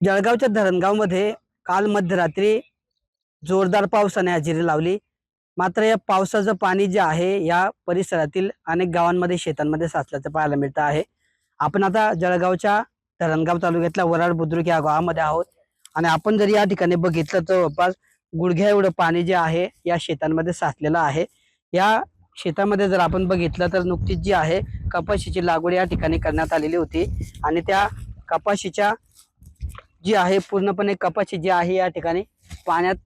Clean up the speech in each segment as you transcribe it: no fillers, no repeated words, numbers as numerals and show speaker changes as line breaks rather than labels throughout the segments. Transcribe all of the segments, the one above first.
जळगावच्या धरणगावमध्ये काल मध्यरात्री जोरदार पावसाने हजेरी लावली। मात्र या पावसाचं पाणी जे आहे या परिसरातील अनेक गावांमध्ये शेतांमध्ये साचल्याचं पाहायला मिळतं आहे। आपण आता जळगावच्या धरणगाव तालुक्यातल्या वराड बुद्रुक या गावामध्ये आहोत आणि आपण जर या ठिकाणी बघितलं तर जवळपास गुडघ्या एवढं पाणी जे आहे या शेतांमध्ये साचलेलं आहे। या शेतामध्ये जर आपण बघितलं तर नुकतीच जी आहे कपाशीची लागवड या ठिकाणी करण्यात आलेली होती आणि त्या कपाशीच्या जी आहे पूर्णपणे कपाशी जी आहे या ठिकाणी पाण्यात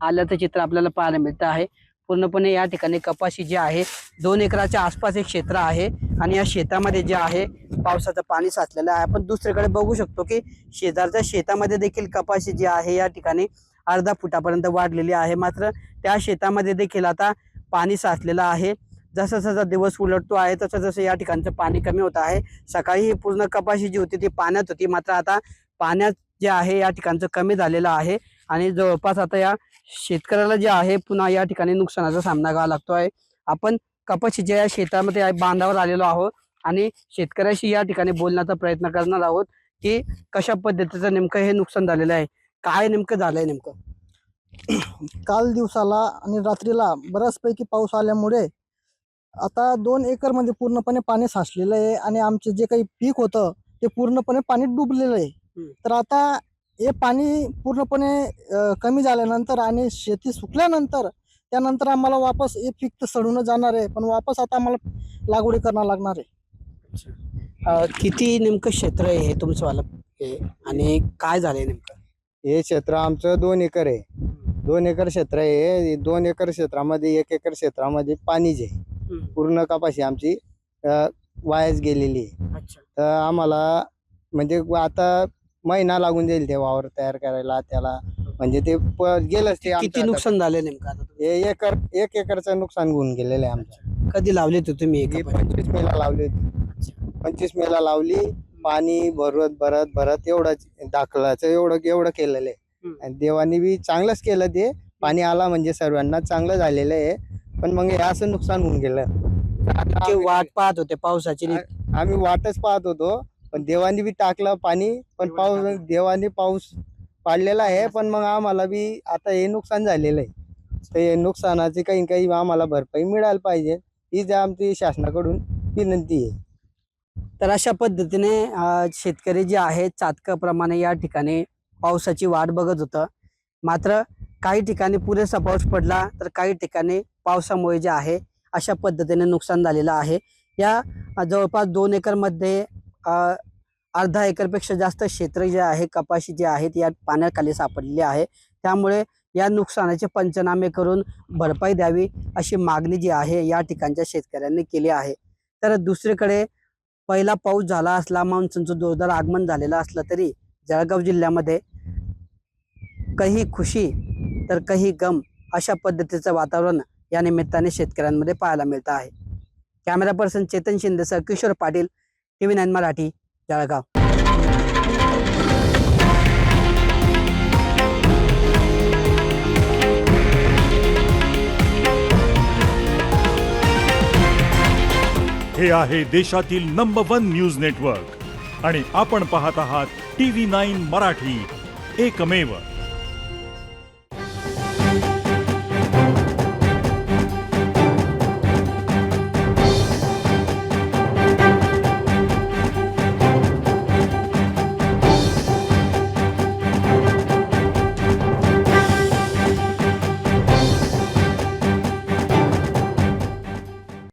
आल्याचं चित्र आपल्याला पाहायला मिळतं आहे। पूर्णपणे या ठिकाणी कपाशी जी आहे 2 एकराच्या आसपास एक क्षेत्र आहे आणि या शेतामध्ये जे आहे पावसाचं पाणी साचलेलं आहे। आपण दुसरीकडे बघू शकतो की शेजारच्या शेतामध्ये देखील कपाशी जी आहे या ठिकाणी अर्धा फुटापर्यंत वाढलेली आहे। मात्र त्या शेतामध्ये देखील आता पाणी साचलेलं आहे। जसं जसं दिवस उलटतो आहे तसं जसं या ठिकाणचं पाणी कमी होत आहे। सकाळी ही पूर्ण कपाशी जी होती ती पाण्यात होती, मात्र आता पाण्यात जे आहे या ठिकाणचं कमी झालेलं आहे आणि जवळपास आता या शेतकऱ्याला जे आहे पुन्हा या ठिकाणी नुकसानाचा सामना करावा लागतो आहे। आपण कपाशीच्या या शेतामध्ये बांधावर आलेलो आहोत आणि शेतकऱ्याशी या ठिकाणी बोलण्याचा प्रयत्न करणार आहोत की कशा पद्धतीचं नेमकं हे नुकसान झालेलं आहे, काय नेमकं झालंय नेमकं।
काल दिवसाला आणि रात्रीला बऱ्याचपैकी पाऊस आल्यामुळे आता 2 एकर मध्ये पूर्णपणे पाणी साचलेलं आहे आणि आमचे जे काही पीक होतं ते पूर्णपणे पाण्यात डुबलेलं आहे। तर आता हे पाणी पूर्णपणे कमी झाल्यानंतर आणि शेती सुकल्यानंतर त्यानंतर आम्हाला वापस हे पीक तर सडून जाणार आहे, पण वापस आता आम्हाला लागवडी करणं लागणार आहे।
किती नेमकं क्षेत्र आहे हे तुमचं वाला हे आणि काय झालंय नेमकं।
हे क्षेत्र आमचं 2 एकर आहे। 2 एकर क्षेत्र आहे। 2 एकर क्षेत्रामध्ये 1 एकर क्षेत्रामध्ये पाणी जे पूर्ण कपाशी आमची वायाच गेलेली आहे।
अच्छा,
तर आम्हाला म्हणजे आता महिना लागून जाईल ते वावर तयार करायला त्याला, म्हणजे ते गेलंच ते
किती नुकसान झालंय नेमकं आता
हे 1 एकरचं नुकसान होऊन गेलेलं आहे आमचं।
कधी लावले होते तुम्ही
ही 25 मेला लावली होती। 25 मेला लावली, पाणी भरत भरत भरत एवढं दाखलाचं एवढं केलेलं आहे आणि देवानी बी चांगलंच केलं। ते पाणी आला म्हणजे सर्वांना चांगलं झालेलं आहे, पण मग हे असं नुकसान होऊन गेलं।
वाट पाहत होते पावसाची
आम्ही वाटच पाहत होतो, पण देवानी बी टाकलं पाणी, पण देवानी पाऊस पाडलेला आहे, पण मग आम्हाला बी आता हे नुकसान झालेलं आहे। तर हे नुकसानाची काही आम्हाला भरपाई मिळायला पाहिजे, हीच आमची शासनाकडून विनंती आहे।
तर अशा पद्धतीने शेतकरी जे आहेत चातकाप्रमाणे या ठिकाणी पावसाची वाट बघत होतं। मात्र काही ठिकाणी पुरेसा पाऊस पडला तर काही ठिकाणी पावसामुळे जे आहे अशा पद्धतीने नुकसान झालेलं आहे। या जवळपास 2 एकर मध्ये अर्धा एकरपेक्षा जास्त क्षेत्र जे आहे कपाशी जे आहेत या पाण्याखाली सापडलेली आहे। त्यामुळे या नुकसानाचे पंचनामे करून भरपाई द्यावी अशी मागणी जी आहे या ठिकाणच्या शेतकऱ्यांनी केली आहे। तर दुसरीकडे पहिला पाऊस झाला असला, मान्सूनचं जोरदार आगमन झालेलं असलं तरी जळगाव जिल्ह्यामध्ये काही खुशी तर काही गम अशा पद्धतीचं वातावरण या निमित्ताने शेतकऱ्यांमध्ये पाहायला मिळतं आहे। कॅमेरा पर्सन चेतन शिंदेसह किशोर पाटील, TV9 मराठी, जळगाव।
हे आहे देशातील नंबर 1 न्यूज नेटवर्क आणि आपण पाहत आहात TV9 मराठी, एकमेव।